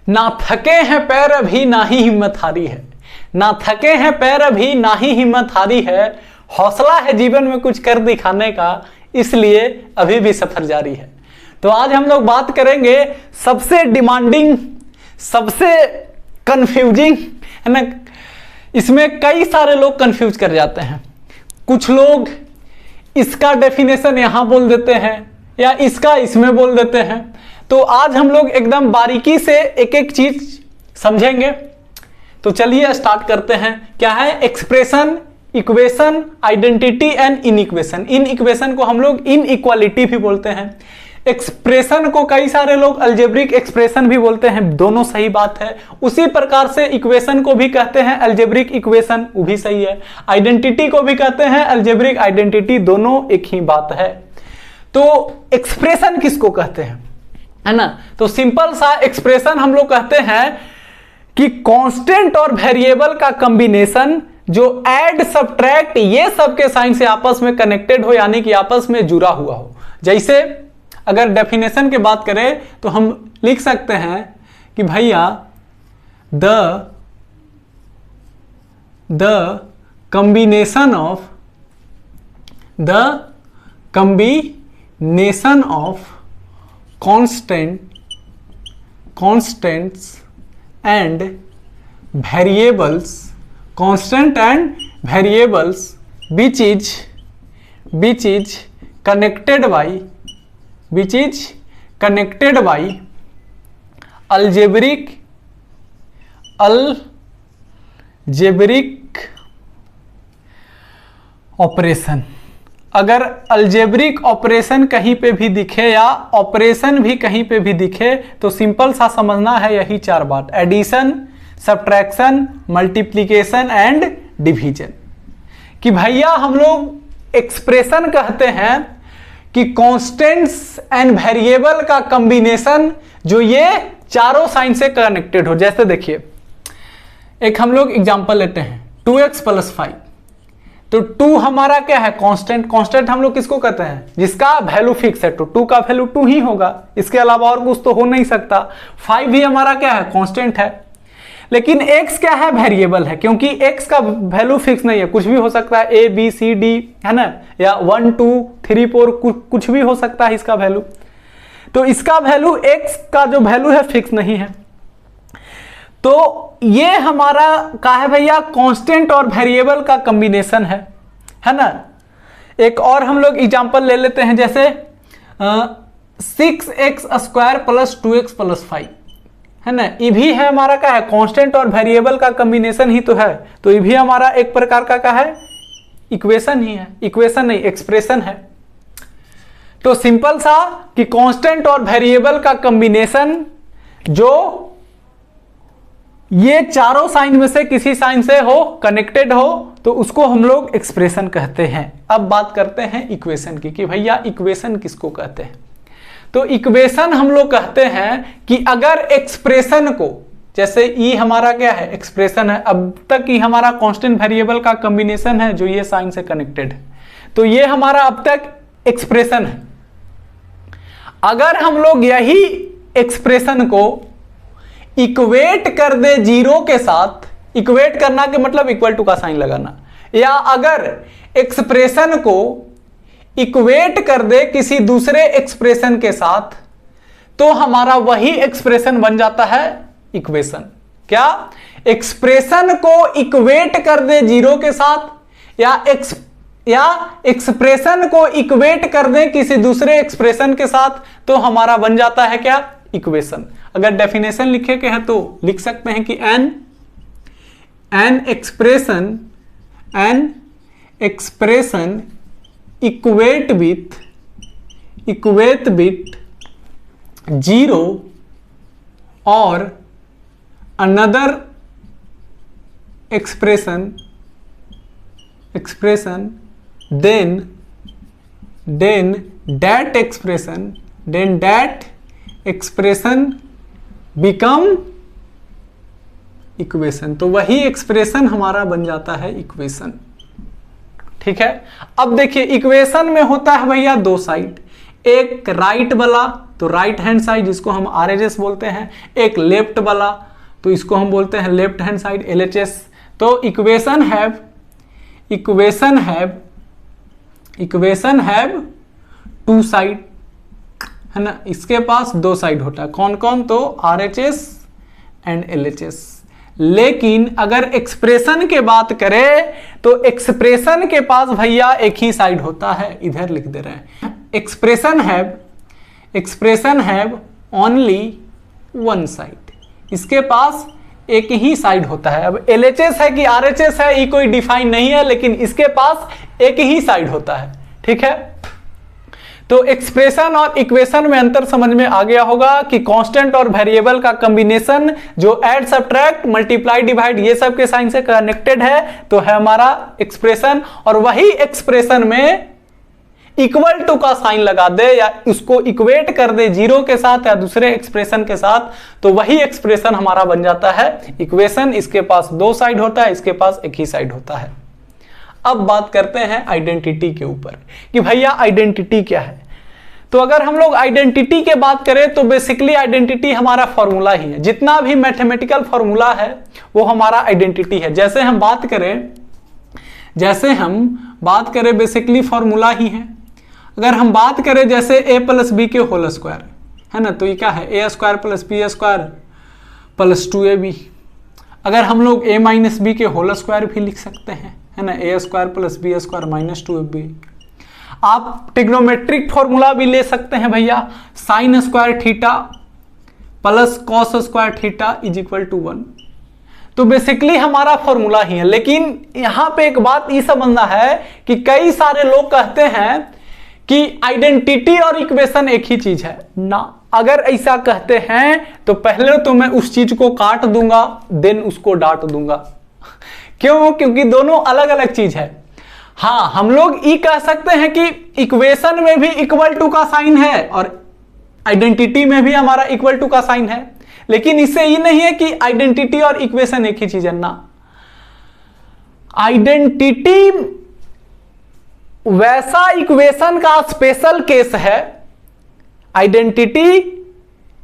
ना थके हैं पैर अभी ना ही हिम्मत हारी है, ना थके हैं पैर अभी ना ही हिम्मत हारी है, हौसला है जीवन में कुछ कर दिखाने का, इसलिए अभी भी सफर जारी है। तो आज हम लोग बात करेंगे सबसे डिमांडिंग, सबसे कंफ्यूजिंग, है ना। इसमें कई सारे लोग कंफ्यूज कर जाते हैं। कुछ लोग इसका डेफिनेशन यहां बोल देते हैं या इसका इसमें बोल देते हैं। तो आज हम लोग एकदम बारीकी से एक एक चीज समझेंगे। तो चलिए स्टार्ट करते हैं। क्या है? Expression, equation, identity and inequation. In equation को हम लोग इनइक्वालिटी भी बोलते हैं। एक्सप्रेशन को कई सारे लोग अलजेब्रिक एक्सप्रेशन भी बोलते हैं, दोनों सही बात है। उसी प्रकार से इक्वेशन को भी कहते हैं अलजेब्रिक इक्वेशन, वो भी सही है। आइडेंटिटी को भी कहते हैं अलजेब्रिक आइडेंटिटी, दोनों एक ही बात है। तो एक्सप्रेशन किसको कहते हैं, है ना? तो सिंपल सा एक्सप्रेशन हम लोग कहते हैं कि कांस्टेंट और वेरिएबल का कॉम्बिनेशन जो ऐड, सब्ट्रैक्ट, ये सब के साइन से आपस में कनेक्टेड हो, यानी कि आपस में जुड़ा हुआ हो। जैसे अगर डेफिनेशन की बात करें तो हम लिख सकते हैं कि भैया the combination of constants and variables, constant and variables which is connected by algebraic operation. अगर अल्जेब्रिक ऑपरेशन कहीं पे भी दिखे या ऑपरेशन भी कहीं पे भी दिखे तो सिंपल सा समझना है यही चार बात: addition, subtraction, multiplication and division. कि भैया हम लोग एक्सप्रेशन कहते हैं कि कांस्टेंट्स एंड वेरिएबल का कॉम्बिनेशन जो ये चारों साइन से कनेक्टेड हो। जैसे देखिए, एक हम लोग एग्जांपल लेते हैं 2x + 5। तो 2 हमारा क्या है? कांस्टेंट। कांस्टेंट हम लोग किसको कहते हैं? जिसका वैल्यू फिक्स है। तो 2 का वैल्यू 2 ही होगा, इसके अलावा और कुछ तो हो नहीं सकता। 5 भी हमारा क्या है? कांस्टेंट है। लेकिन x क्या है? वेरिएबल है, क्योंकि x का वैल्यू फिक्स नहीं है, कुछ भी हो सकता है, a b c d, है ना, या 1 2 3 4 कुछ भी हो सकता है इसका वैल्यू। तो इसका वैल्यू, x का जो वैल्यू है फिक्स नहीं है। तो ये हमारा क्या है भैया? कांस्टेंट और वेरिएबल का कॉम्बिनेशन है ना। एक और हम लोग एग्जांपल ले लेते हैं, जैसे 6x² + 2x + 5, है ना। ये भी है हमारा क्या है? कांस्टेंट और वेरिएबल का कॉम्बिनेशन ही तो है। तो ये भी हमारा एक प्रकार का क्या है? इक्वेशन ही है। इक्वेशन नहीं, एक्सप्रेशन है। तो सिंपल सा कि कांस्टेंट और वेरिएबल का कॉम्बिनेशन जो ये चारों साइन में से किसी साइन से हो, कनेक्टेड हो, तो उसको हम लोग एक्सप्रेशन कहते हैं। अब बात करते हैं इक्वेशन की कि भैया इक्वेशन किसको कहते हैं। तो इक्वेशन हम लोग कहते हैं कि अगर एक्सप्रेशन को, जैसे ई हमारा क्या है? एक्सप्रेशन है। अब तक ये हमारा कांस्टेंट वेरिएबल का कॉम्बिनेशन है जो ये साइन से कनेक्टेड है। तो ये हमारा अब तक एक्सप्रेशन है। अगर हम लोग यही एक्सप्रेशन को इक्वेट कर दे जीरो के साथ, इक्वेट करना के मतलब इक्वल टू का साइन लगाना, या अगर एक्सप्रेशन को इक्वेट कर दे किसी दूसरे एक्सप्रेशन के साथ, तो हमारा वही एक्सप्रेशन बन जाता है इक्वेशन। क्या? एक्सप्रेशन को इक्वेट कर दे जीरो के साथ, या एक्सप्रेशन को इक्वेट कर दे किसी दूसरे एक्सप्रेशन के साथ, तो हमारा बन जाता है क्या? इक्वेशन। अगर डेफिनेशन लिखे के है तो लिख सकते हैं कि an expression equate with zero और another expression then that expression become equation. तो वही एक्सप्रेशन हमारा बन जाता है इक्वेशन। ठीक है। अब देखिए इक्वेशन में होता है भैया दो साइड, एक राइट वाला तो राइट हैंड साइड जिसको हम RHS बोलते हैं, एक लेफ्ट वाला तो इसको हम बोलते हैं लेफ्ट हैंड साइड LHS। तो इक्वेशन हैव टू साइड, है ना, इसके पास दो साइड होता है। कौन कौन? तो RHS एंड LHS। लेकिन अगर एक्सप्रेशन के बात करें तो एक्सप्रेशन के पास भैया एक ही साइड होता है, इधर लिख दे रहे हैं। Expression have only one side, इसके पास एक ही साइड होता है। अब LHS है कि RHS है ये कोई डिफाइन नहीं है, लेकिन इसके पास एक ही साइड होता है। ठीक है, तो एक्सप्रेशन और इक्वेशन में अंतर समझ में आ गया होगा कि कांस्टेंट और वेरिएबल का कॉम्बिनेशन जो ऐड सब्ट्रैक्ट मल्टीप्लाई डिवाइड ये सब के साइन से कनेक्टेड है तो है हमारा एक्सप्रेशन। और वही एक्सप्रेशन में इक्वल टू का साइन लगा दे या उसको इक्वेट कर दे जीरो के साथ या दूसरे एक्सप्रेशन के साथ, तो वही एक्सप्रेशन हमारा बन जाता है इक्वेशन। इसके पास दो साइड होता है, इसके पास एक ही साइड होता है। अब बात करते हैं आइडेंटिटी के ऊपर कि भैया आइडेंटिटी क्या है। तो अगर हम लोग आइडेंटिटी के बात करें तो बेसिकली आइडेंटिटी हमारा फॉर्मूला ही है। जितना भी मैथमेटिकल फॉर्मूला है वो हमारा आइडेंटिटी है। जैसे हम बात करें बेसिकली फॉर्मूला ही है। अगर हम बात करें जैसे a प्लस बी के होल स्क्वायर, है ना, तो ये क्या है? a square plus B square plus 2ab। अगर हम लोग a माइनस बी के होल स्क्वायर भी लिख सकते हैं, है ना, a square plus B square minus 2ab। आप ट्रिग्नोमेट्रिक फॉर्मूला भी ले सकते हैं भैया, sine square theta plus cos square theta is equal to 1। तो बेसिकली हमारा फॉर्मूला ही है। लेकिन यहां पे एक बात ये समझना है कि कई सारे लोग कहते हैं कि आइडेंटिटी और इक्वेशन एक ही चीज है ना। अगर ऐसा कहते हैं तो पहले तो मैं उस चीज को काट दूंगा देन उसको डांट दूंगा। क्यों? क्योंकि दोनों अलग अलग चीज है। हाँ, हम लोग ये कह सकते हैं कि इक्वेशन में भी इक्वल टू का साइन है और आइडेंटिटी में भी हमारा इक्वल टू का साइन है, लेकिन इससे ये नहीं है कि आइडेंटिटी और इक्वेशन एक ही चीज है ना। आइडेंटिटी वैसा इक्वेशन का स्पेशल केस है, आइडेंटिटी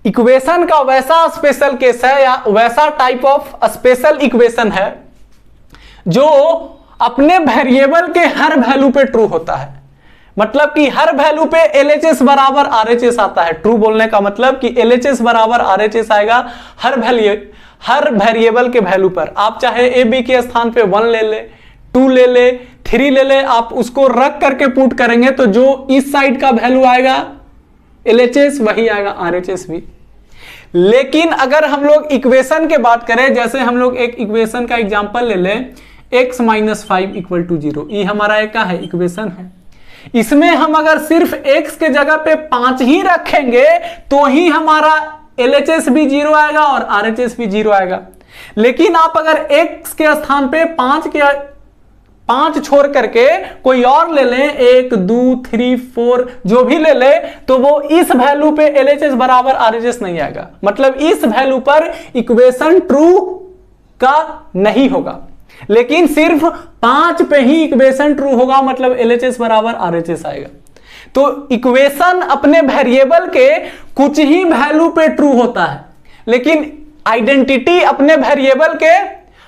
इक्वेशन का वैसा स्पेशल केस है या वैसा टाइप ऑफ स्पेशल इक्वेशन है जो अपने वेरिएबल के हर वैल्यू पे ट्रू होता है। मतलब कि हर वैल्यू पे LHS बराबर RHS आता है। ट्रू बोलने का मतलब कि LHS बराबर RHS आएगा हर वेरिएबल के वैल्यू पर। आप चाहे a b के स्थान पे 1 ले ले, 2 ले ले, 3 ले ले, आप उसको रख करके पुट करेंगे तो जो इस साइड का वैल्यू आएगा LHS वही आएगा RHS भी। लेकिन अगर हम लोग इक्वेशन के बात करें, जैसे हम लोग एक इक्वेशन का एग्जांपल ले लें, x माइनस 5 इक्वल टू 0, ये हमारा एक है इक्वेशन है। इसमें हम अगर सिर्फ x के जगह पे 5 ही रखेंगे तो ही हमारा LHS भी 0 आएगा और RHS भी 0 आएगा। लेकिन आप अगर x के स्थान पे 5 छोड़ करके कोई और ले लें, 1 2 3 4 जो भी ले ले, तो वो इस वैल्यू पे LHS बराबर RHS नहीं आएगा। मतलब इस वैल्यू पर इक्वेशन ट्रू का नहीं होगा। लेकिन सिर्फ 5 पे ही इक्वेशन ट्रू होगा, मतलब LHS बराबर RHS आएगा। तो इक्वेशन अपने वेरिएबल के कुछ ही वैल्यू पे ट्रू होता है, लेकिन आइडेंटिटी अपने वेरिएबल के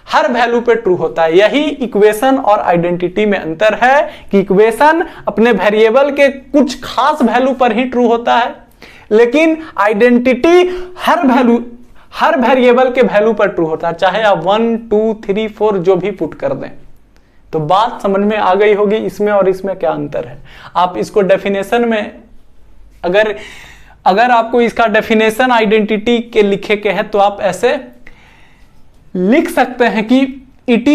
हर वैल्यू पे ट्रू होता है। यही इक्वेशन और आइडेंटिटी में अंतर है कि इक्वेशन अपने वेरिएबल के कुछ खास वैल्यू पर ही ट्रू होता है, लेकिन आइडेंटिटी हर वेरिएबल के वैल्यू पर ट्रू होता है, चाहे आप 1 2 3 4 जो भी पुट कर दें। तो बात समझ में आ गई होगी इसमें और इसमें क्या अंतर है। आप इसको डेफिनेशन में अगर आपको इसका डेफिनेशन आइडेंटिटी के लिखे के है तो आप ऐसे लिख सकते हैं कि it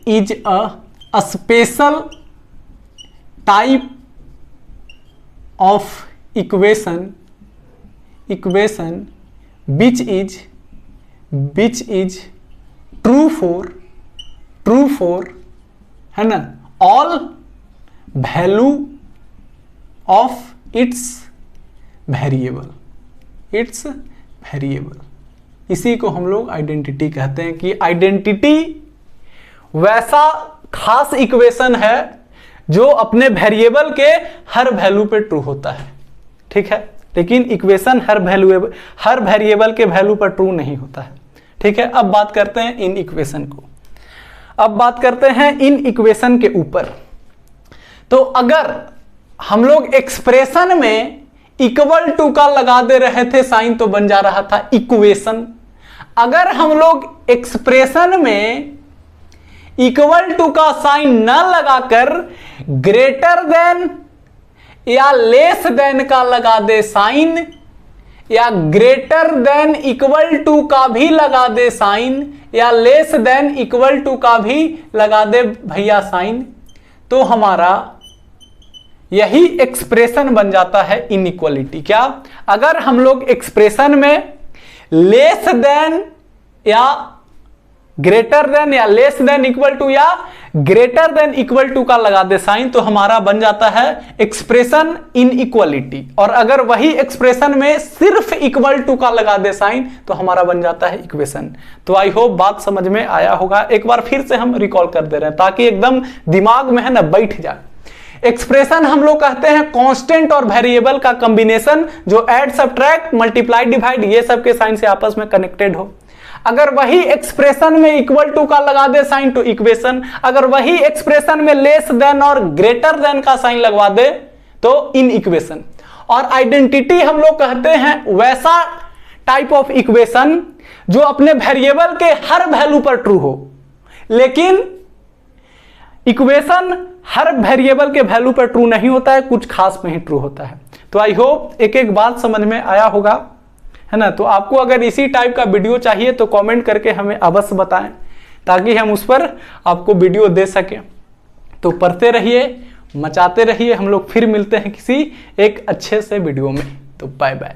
is a special type of equation which is true for है ना all value of its variable। इसी को हम लोग आइडेंटिटी कहते हैं कि आइडेंटिटी वैसा खास इक्वेशन है जो अपने वेरिएबल के हर वैल्यू पे ट्रू होता है, ठीक है, लेकिन इक्वेशन हर वेरिएबल के वैल्यू पर ट्रू नहीं होता है, ठीक है। अब बात करते हैं इन इक्वेशन को, अब बात करते हैं इन इक्वेशन के ऊपर। तो अगर हम लोग एक्सप्रेशन में इक्वल टू का लगा दे रहे थे साइन तो बन जा रहा था इक्वेशन। अगर हम लोग एक्सप्रेशन में इक्वल टू का साइन न लगाकर ग्रेटर देन या लेस देन का लगा दे साइन, या ग्रेटर देन इक्वल टू का भी लगा दे साइन, या लेस देन इक्वल टू का भी लगा दे भैया साइन, तो हमारा यही एक्सप्रेशन बन जाता है इनइक्वालिटी। क्या? अगर हम लोग एक्सप्रेशन में लेस देन या ग्रेटर देन या लेस देन इक्वल टू या ग्रेटर देन इक्वल टू का लगा दे साइन, तो हमारा बन जाता है एक्सप्रेशन इनइक्वालिटी। और अगर वही एक्सप्रेशन में सिर्फ इक्वल टू का लगा दे साइन तो हमारा बन जाता है इक्वेशन। तो आई होप बात समझ में आया होगा। एक बार फिर से हम रिकॉल कर दे रहे हैं ताकि एकदम दिमाग में है ना बैठ जाए। एक्सप्रेशन हम लोग कहते हैं कांस्टेंट और वेरिएबल का कॉम्बिनेशन जो ऐड सब्ट्रैक्ट मल्टीप्लाई डिवाइड ये सब के साइन से आपस में कनेक्टेड हो। अगर वही एक्सप्रेशन में इक्वल टू का लगा दे साइन तो इक्वेशन, अगर वही एक्सप्रेशन में लेस देन और ग्रेटर देन का साइन लगवा दे तो इन इक्वेशन। और आइडेंटिटी हम लोग कहते हैं वैसा टाइप ऑफ इक्वेशन जो अपने वेरिएबल के हर वैल्यू पर ट्रू हो, लेकिन इक्वेशन हर वेरिएबल के वैल्यू पर ट्रू नहीं होता है, कुछ खास में ही ट्रू होता है। तो आई होप एक एक बात समझ में आया होगा, है ना। तो आपको अगर इसी टाइप का वीडियो चाहिए तो कमेंट करके हमें अवश्य बताएं ताकि हम उस पर आपको वीडियो दे सकें। तो पढ़ते रहिए, मचाते रहिए। हम लोग फिर मिलते हैं किसी एक अच्छे से वीडियो में। तो बाय बाय।